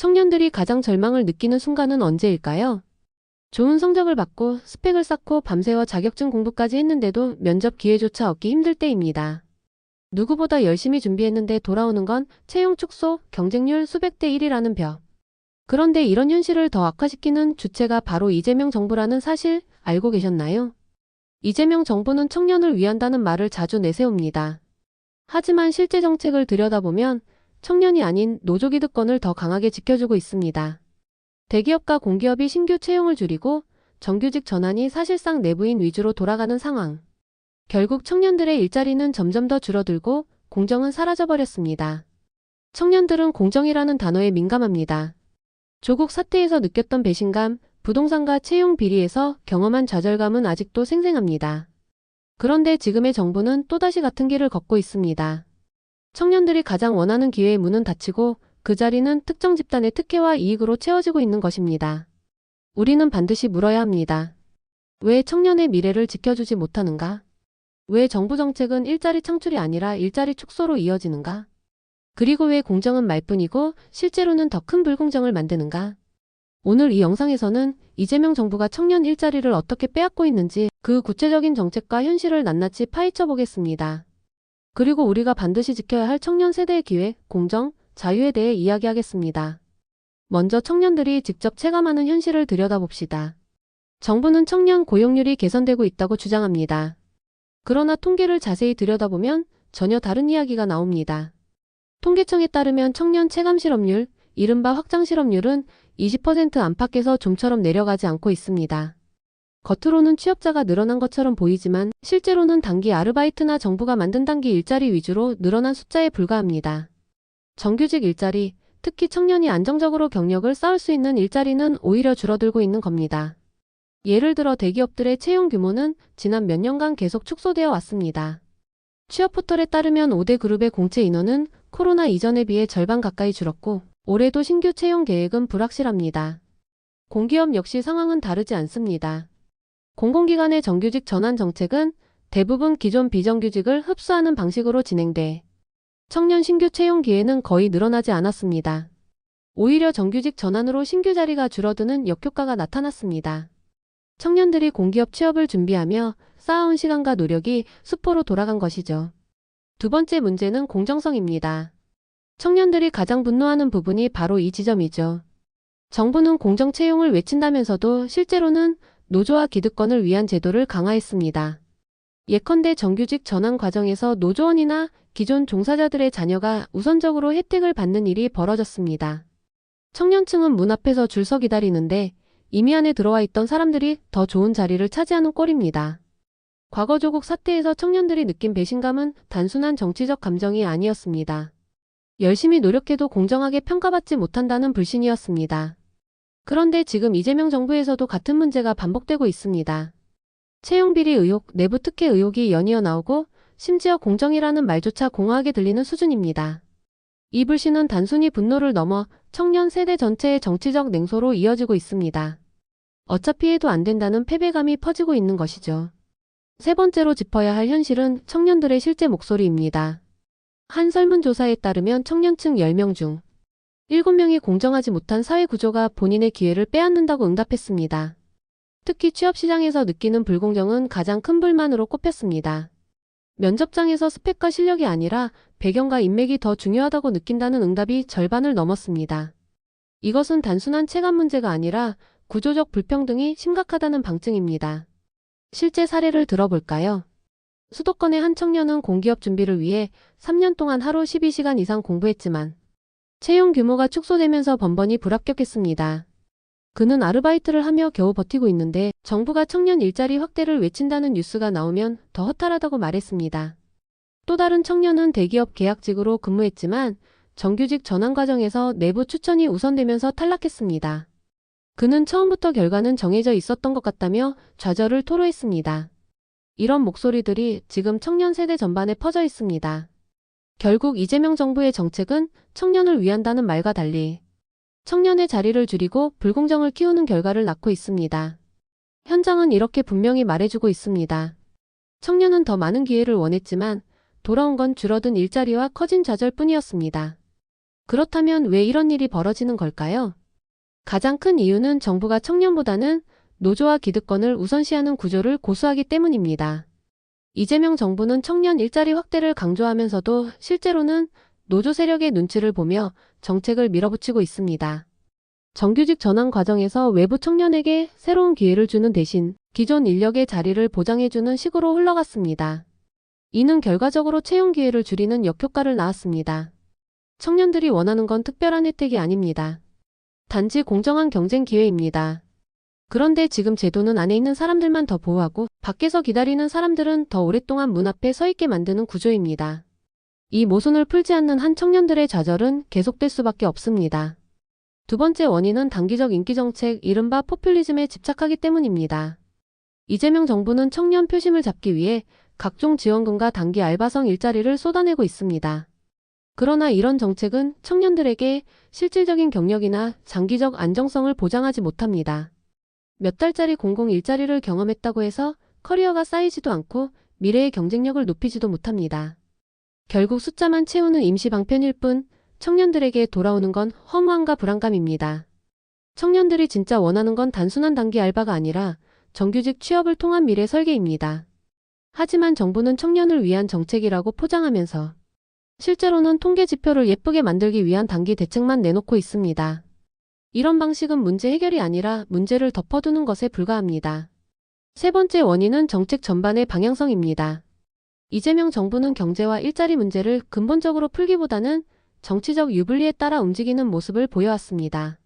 청년들이 가장 절망을 느끼는 순간은 언제일까요? 좋은 성적을 받고 스펙을 쌓고 밤새워 자격증 공부까지 했는데도 면접 기회조차 얻기 힘들 때입니다. 누구보다 열심히 준비했는데 돌아오는 건 채용 축소, 경쟁률 수백 대 1이라는 벽. 그런데 이런 현실을 더 악화시키는 주체가 바로 이재명 정부라는 사실 알고 계셨나요? 이재명 정부는 청년을 위한다는 말을 자주 내세웁니다. 하지만 실제 정책을 들여다보면 청년이 아닌 노조기득권을 더 강하게 지켜주고 있습니다. 대기업과 공기업이 신규 채용을 줄이고 정규직 전환이 사실상 내부인 위주로 돌아가는 상황. 결국 청년들의 일자리는 점점 더 줄어들고 공정은 사라져버렸습니다. 청년들은 공정이라는 단어에 민감합니다. 조국 사태에서 느꼈던 배신감, 부동산과 채용 비리에서 경험한 좌절감은 아직도 생생합니다. 그런데 지금의 정부는 또다시 같은 길을 걷고 있습니다. 청년들이 가장 원하는 기회의 문은 닫히고 그 자리는 특정 집단의 특혜와 이익으로 채워지고 있는 것입니다. 우리는 반드시 물어야 합니다. 왜 청년의 미래를 지켜주지 못하는가? 왜 정부 정책은 일자리 창출이 아니라 일자리 축소로 이어지는가? 그리고 왜 공정은 말뿐이고 실제로는 더 큰 불공정을 만드는가? 오늘 이 영상에서는 이재명 정부가 청년 일자리를 어떻게 빼앗고 있는지 그 구체적인 정책과 현실을 낱낱이 파헤쳐 보겠습니다. 그리고 우리가 반드시 지켜야 할 청년 세대의 기회, 공정, 자유에 대해 이야기하겠습니다. 먼저 청년들이 직접 체감하는 현실을 들여다봅시다. 정부는 청년 고용률이 개선되고 있다고 주장합니다. 그러나 통계를 자세히 들여다보면 전혀 다른 이야기가 나옵니다. 통계청에 따르면 청년 체감 실업률, 이른바 확장 실업률은 20% 안팎에서 좀처럼 내려가지 않고 있습니다. 겉으로는 취업자가 늘어난 것처럼 보이지만 실제로는 단기 아르바이트나 정부가 만든 단기 일자리 위주로 늘어난 숫자에 불과합니다. 정규직 일자리, 특히 청년이 안정적으로 경력을 쌓을 수 있는 일자리는 오히려 줄어들고 있는 겁니다. 예를 들어 대기업들의 채용 규모는 지난 몇 년간 계속 축소되어 왔습니다. 취업 포털에 따르면 5대 그룹의 공채 인원은 코로나 이전에 비해 절반 가까이 줄었고 올해도 신규 채용 계획은 불확실합니다. 공기업 역시 상황은 다르지 않습니다. 공공기관의 정규직 전환 정책은 대부분 기존 비정규직을 흡수하는 방식으로 진행돼 청년 신규 채용 기회는 거의 늘어나지 않았습니다. 오히려 정규직 전환으로 신규 자리가 줄어드는 역효과가 나타났습니다. 청년들이 공기업 취업을 준비하며 쌓아온 시간과 노력이 수포로 돌아간 것이죠. 두 번째 문제는 공정성입니다. 청년들이 가장 분노하는 부분이 바로 이 지점이죠. 정부는 공정 채용을 외친다면서도 실제로는 노조와 기득권을 위한 제도를 강화했습니다. 예컨대 정규직 전환 과정에서 노조원이나 기존 종사자들의 자녀가 우선적으로 혜택을 받는 일이 벌어졌습니다. 청년층은 문 앞에서 줄 서 기다리는데 이미 안에 들어와 있던 사람들이 더 좋은 자리를 차지하는 꼴입니다. 과거 조국 사태에서 청년들이 느낀 배신감은 단순한 정치적 감정이 아니었습니다. 열심히 노력해도 공정하게 평가받지 못한다는 불신이었습니다. 그런데 지금 이재명 정부에서도 같은 문제가 반복되고 있습니다. 채용비리 의혹, 내부 특혜 의혹이 연이어 나오고 심지어 공정이라는 말조차 공허하게 들리는 수준입니다. 이 불신은 단순히 분노를 넘어 청년 세대 전체의 정치적 냉소로 이어지고 있습니다. 어차피 해도 안 된다는 패배감이 퍼지고 있는 것이죠. 세 번째로 짚어야 할 현실은 청년들의 실제 목소리입니다. 한 설문조사에 따르면 청년층 10명 중 7명이 공정하지 못한 사회구조가 본인의 기회를 빼앗는다고 응답했습니다. 특히 취업시장에서 느끼는 불공정은 가장 큰 불만으로 꼽혔습니다. 면접장에서 스펙과 실력이 아니라 배경과 인맥이 더 중요하다고 느낀다는 응답이 절반을 넘었습니다. 이것은 단순한 체감 문제가 아니라 구조적 불평등이 심각하다는 방증입니다. 실제 사례를 들어볼까요? 수도권의 한 청년은 공기업 준비를 위해 3년 동안 하루 12시간 이상 공부했지만 채용 규모가 축소되면서 번번이 불합격했습니다. 그는 아르바이트를 하며 겨우 버티고 있는데 정부가 청년 일자리 확대를 외친다는 뉴스가 나오면 더 허탈하다고 말했습니다. 또 다른 청년은 대기업 계약직으로 근무했지만 정규직 전환 과정에서 내부 추천이 우선되면서 탈락했습니다. 그는 처음부터 결과는 정해져 있었던 것 같다며 좌절을 토로했습니다. 이런 목소리들이 지금 청년 세대 전반에 퍼져 있습니다. 결국 이재명 정부의 정책은 청년을 위한다는 말과 달리 청년의 자리를 줄이고 불공정을 키우는 결과를 낳고 있습니다. 현장은 이렇게 분명히 말해주고 있습니다. 청년은 더 많은 기회를 원했지만 돌아온 건 줄어든 일자리와 커진 좌절뿐이었습니다. 그렇다면 왜 이런 일이 벌어지는 걸까요? 가장 큰 이유는 정부가 청년보다는 노조와 기득권을 우선시하는 구조를 고수하기 때문입니다. 이재명 정부는 청년 일자리 확대를 강조하면서도 실제로는 노조 세력의 눈치를 보며 정책을 밀어붙이고 있습니다. 정규직 전환 과정에서 외부 청년에게 새로운 기회를 주는 대신 기존 인력의 자리를 보장해주는 식으로 흘러갔습니다. 이는 결과적으로 채용 기회를 줄이는 역효과를 낳았습니다. 청년들이 원하는 건 특별한 혜택이 아닙니다. 단지 공정한 경쟁 기회입니다. 그런데 지금 제도는 안에 있는 사람들만 더 보호하고 밖에서 기다리는 사람들은 더 오랫동안 문 앞에 서 있게 만드는 구조입니다. 이 모순을 풀지 않는 한 청년들의 좌절은 계속될 수밖에 없습니다. 두 번째 원인은 단기적 인기 정책, 이른바 포퓰리즘에 집착하기 때문입니다. 이재명 정부는 청년 표심을 잡기 위해 각종 지원금과 단기 알바성 일자리를 쏟아내고 있습니다. 그러나 이런 정책은 청년들에게 실질적인 경력이나 장기적 안정성을 보장하지 못합니다. 몇 달짜리 공공 일자리를 경험했다고 해서 커리어가 쌓이지도 않고 미래의 경쟁력을 높이지도 못합니다. 결국 숫자만 채우는 임시 방편일 뿐 청년들에게 돌아오는 건 허무함과 불안감입니다. 청년들이 진짜 원하는 건 단순한 단기 알바가 아니라 정규직 취업을 통한 미래 설계입니다. 하지만 정부는 청년을 위한 정책이라고 포장하면서 실제로는 통계 지표를 예쁘게 만들기 위한 단기 대책만 내놓고 있습니다. 이런 방식은 문제 해결이 아니라 문제를 덮어두는 것에 불과합니다. 세 번째 원인은 정책 전반의 방향성입니다. 이재명 정부는 경제와 일자리 문제를 근본적으로 풀기보다는 정치적 유불리에 따라 움직이는 모습을 보여왔습니다.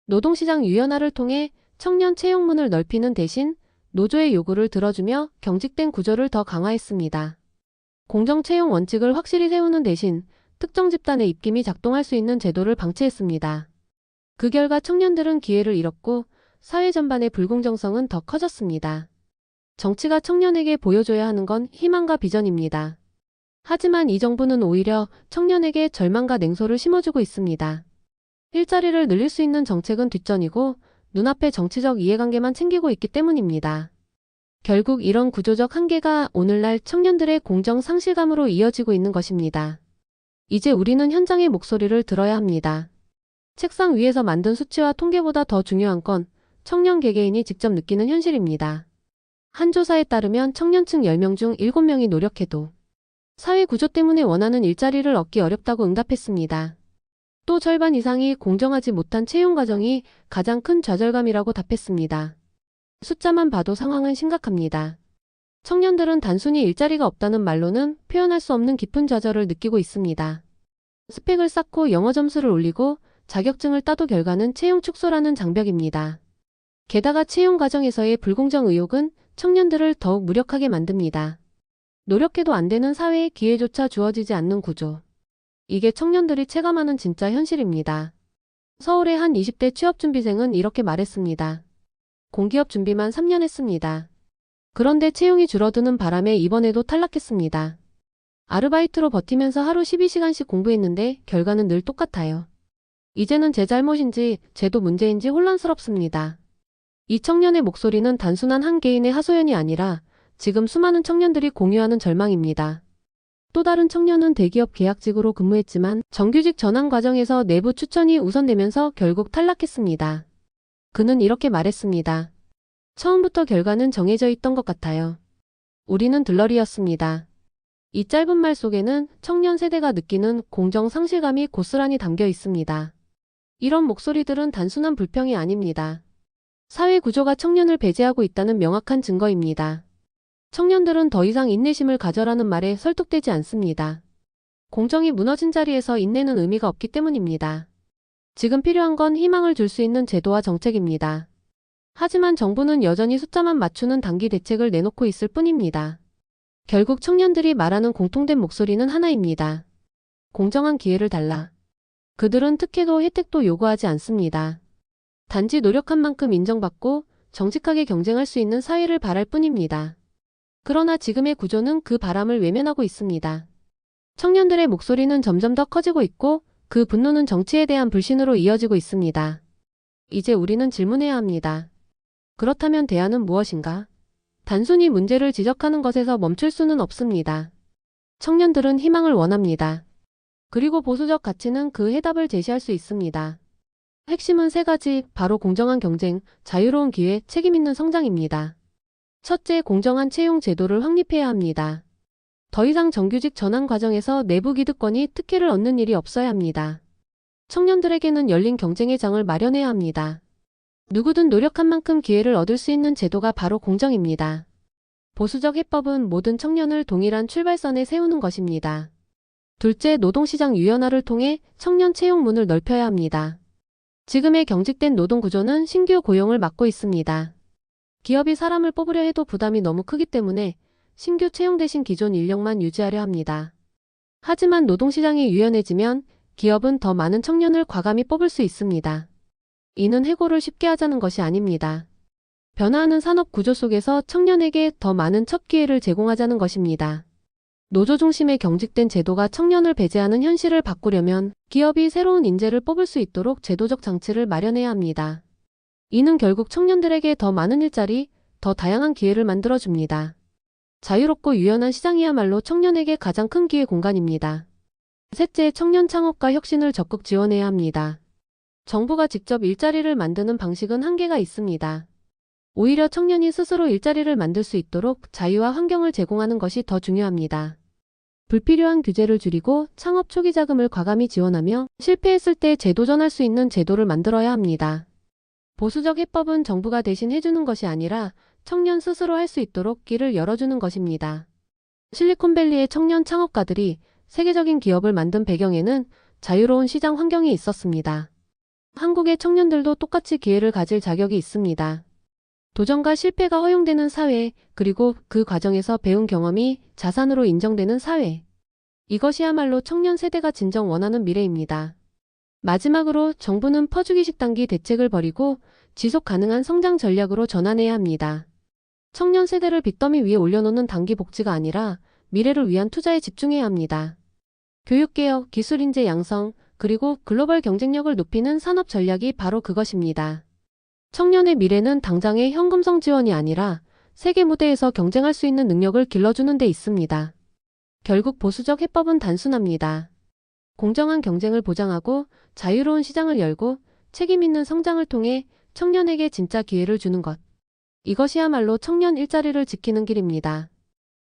노동시장 유연화를 통해 청년 채용문을 넓히는 대신 노조의 요구를 들어주며 경직된 구조를 더 강화했습니다. 공정채용 원칙을 확실히 세우는 대신 특정 집단의 입김이 작동할 수 있는 제도를 방치했습니다. 그 결과 청년들은 기회를 잃었고 사회 전반의 불공정성은 더 커졌습니다. 정치가 청년에게 보여줘야 하는 건 희망과 비전입니다. 하지만 이 정부는 오히려 청년에게 절망과 냉소를 심어주고 있습니다. 일자리를 늘릴 수 있는 정책은 뒷전이고 눈앞의 정치적 이해관계만 챙기고 있기 때문입니다. 결국 이런 구조적 한계가 오늘날 청년들의 공정 상실감으로 이어지고 있는 것입니다. 이제 우리는 현장의 목소리를 들어야 합니다. 책상 위에서 만든 수치와 통계보다 더 중요한 건 청년 개개인이 직접 느끼는 현실입니다. 한 조사에 따르면 청년층 10명 중 7명이 노력해도 사회 구조 때문에 원하는 일자리를 얻기 어렵다고 응답했습니다. 또 절반 이상이 공정하지 못한 채용 과정이 가장 큰 좌절감이라고 답했습니다. 숫자만 봐도 상황은 심각합니다. 청년들은 단순히 일자리가 없다는 말로는 표현할 수 없는 깊은 좌절을 느끼고 있습니다. 스펙을 쌓고 영어 점수를 올리고 자격증을 따도 결과는 채용 축소라는 장벽입니다. 게다가 채용 과정에서의 불공정 의혹은 청년들을 더욱 무력하게 만듭니다. 노력해도 안 되는 사회에 기회조차 주어지지 않는 구조. 이게 청년들이 체감하는 진짜 현실입니다. 서울의 한 20대 취업준비생은 이렇게 말했습니다. 공기업 준비만 3년 했습니다. 그런데 채용이 줄어드는 바람에 이번에도 탈락했습니다. 아르바이트로 버티면서 하루 12시간씩 공부했는데 결과는 늘 똑같아요. 이제는 제 잘못인지 제도 문제인지 혼란스럽습니다. 이 청년의 목소리는 단순한 한 개인의 하소연이 아니라 지금 수많은 청년들이 공유하는 절망입니다. 또 다른 청년은 대기업 계약직으로 근무했지만 정규직 전환 과정에서 내부 추천이 우선되면서 결국 탈락했습니다. 그는 이렇게 말했습니다. 처음부터 결과는 정해져 있던 것 같아요. 우리는 들러리였습니다. 이 짧은 말 속에는 청년 세대가 느끼는 공정 상실감이 고스란히 담겨 있습니다. 이런 목소리들은 단순한 불평이 아닙니다. 사회 구조가 청년을 배제하고 있다는 명확한 증거입니다. 청년들은 더 이상 인내심을 가져라는 말에 설득되지 않습니다. 공정이 무너진 자리에서 인내는 의미가 없기 때문입니다. 지금 필요한 건 희망을 줄 수 있는 제도와 정책입니다. 하지만 정부는 여전히 숫자만 맞추는 단기 대책을 내놓고 있을 뿐입니다. 결국 청년들이 말하는 공통된 목소리는 하나입니다. 공정한 기회를 달라. 그들은 특혜도 혜택도 요구하지 않습니다. 단지 노력한 만큼 인정받고 정직하게 경쟁할 수 있는 사회를 바랄 뿐입니다. 그러나 지금의 구조는 그 바람을 외면하고 있습니다. 청년들의 목소리는 점점 더 커지고 있고 그 분노는 정치에 대한 불신으로 이어지고 있습니다. 이제 우리는 질문해야 합니다. 그렇다면 대안은 무엇인가? 단순히 문제를 지적하는 것에서 멈출 수는 없습니다. 청년들은 희망을 원합니다. 그리고 보수적 가치는 그 해답을 제시할 수 있습니다. 핵심은 세 가지, 바로 공정한 경쟁, 자유로운 기회, 책임 있는 성장입니다. 첫째, 공정한 채용 제도를 확립해야 합니다. 더 이상 정규직 전환 과정에서 내부 기득권이 특혜를 얻는 일이 없어야 합니다. 청년들에게는 열린 경쟁의 장을 마련해야 합니다. 누구든 노력한 만큼 기회를 얻을 수 있는 제도가 바로 공정입니다. 보수적 해법은 모든 청년을 동일한 출발선에 세우는 것입니다. 둘째, 노동시장 유연화를 통해 청년 채용문을 넓혀야 합니다. 지금의 경직된 노동 구조는 신규 고용을 막고 있습니다. 기업이 사람을 뽑으려 해도 부담이 너무 크기 때문에 신규 채용 대신 기존 인력만 유지하려 합니다. 하지만 노동시장이 유연해지면 기업은 더 많은 청년을 과감히 뽑을 수 있습니다. 이는 해고를 쉽게 하자는 것이 아닙니다. 변화하는 산업 구조 속에서 청년에게 더 많은 첫 기회를 제공하자는 것입니다. 노조 중심의 경직된 제도가 청년을 배제하는 현실을 바꾸려면 기업이 새로운 인재를 뽑을 수 있도록 제도적 장치를 마련해야 합니다. 이는 결국 청년들에게 더 많은 일자리, 더 다양한 기회를 만들어줍니다. 자유롭고 유연한 시장이야말로 청년에게 가장 큰 기회 공간입니다. 셋째, 청년 창업과 혁신을 적극 지원해야 합니다. 정부가 직접 일자리를 만드는 방식은 한계가 있습니다. 오히려 청년이 스스로 일자리를 만들 수 있도록 자유와 환경을 제공하는 것이 더 중요합니다. 불필요한 규제를 줄이고 창업 초기 자금을 과감히 지원하며 실패했을 때 재도전할 수 있는 제도를 만들어야 합니다. 보수적 해법은 정부가 대신 해주는 것이 아니라 청년 스스로 할 수 있도록 길을 열어주는 것입니다. 실리콘밸리의 청년 창업가들이 세계적인 기업을 만든 배경에는 자유로운 시장 환경이 있었습니다. 한국의 청년들도 똑같이 기회를 가질 자격이 있습니다. 도전과 실패가 허용되는 사회, 그리고 그 과정에서 배운 경험이 자산으로 인정되는 사회. 이것이야말로 청년 세대가 진정 원하는 미래입니다. 마지막으로 정부는 퍼주기식 단기 대책을 버리고 지속 가능한 성장 전략으로 전환해야 합니다. 청년 세대를 빚더미 위에 올려놓는 단기 복지가 아니라 미래를 위한 투자에 집중해야 합니다. 교육개혁, 기술인재 양성, 그리고 글로벌 경쟁력을 높이는 산업 전략이 바로 그것입니다. 청년의 미래는 당장의 현금성 지원이 아니라 세계 무대에서 경쟁할 수 있는 능력을 길러주는 데 있습니다. 결국 보수적 해법은 단순합니다. 공정한 경쟁을 보장하고 자유로운 시장을 열고 책임 있는 성장을 통해 청년에게 진짜 기회를 주는 것. 이것이야말로 청년 일자리를 지키는 길입니다.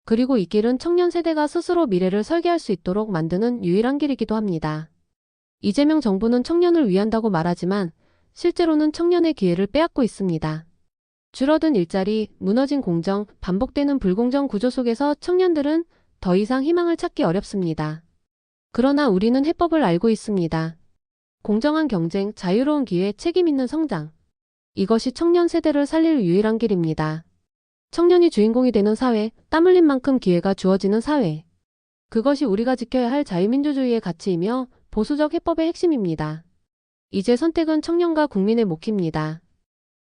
그리고 이 길은 청년 세대가 스스로 미래를 설계할 수 있도록 만드는 유일한 길이기도 합니다. 이재명 정부는 청년을 위한다고 말하지만 실제로는 청년의 기회를 빼앗고 있습니다. 줄어든 일자리, 무너진 공정, 반복되는 불공정 구조 속에서 청년들은 더 이상 희망을 찾기 어렵습니다. 그러나 우리는 해법을 알고 있습니다. 공정한 경쟁, 자유로운 기회, 책임 있는 성장. 이것이 청년 세대를 살릴 유일한 길입니다. 청년이 주인공이 되는 사회, 땀 흘린 만큼 기회가 주어지는 사회. 그것이 우리가 지켜야 할 자유민주주의의 가치이며 보수적 해법의 핵심입니다. 이제 선택은 청년과 국민의 몫입니다.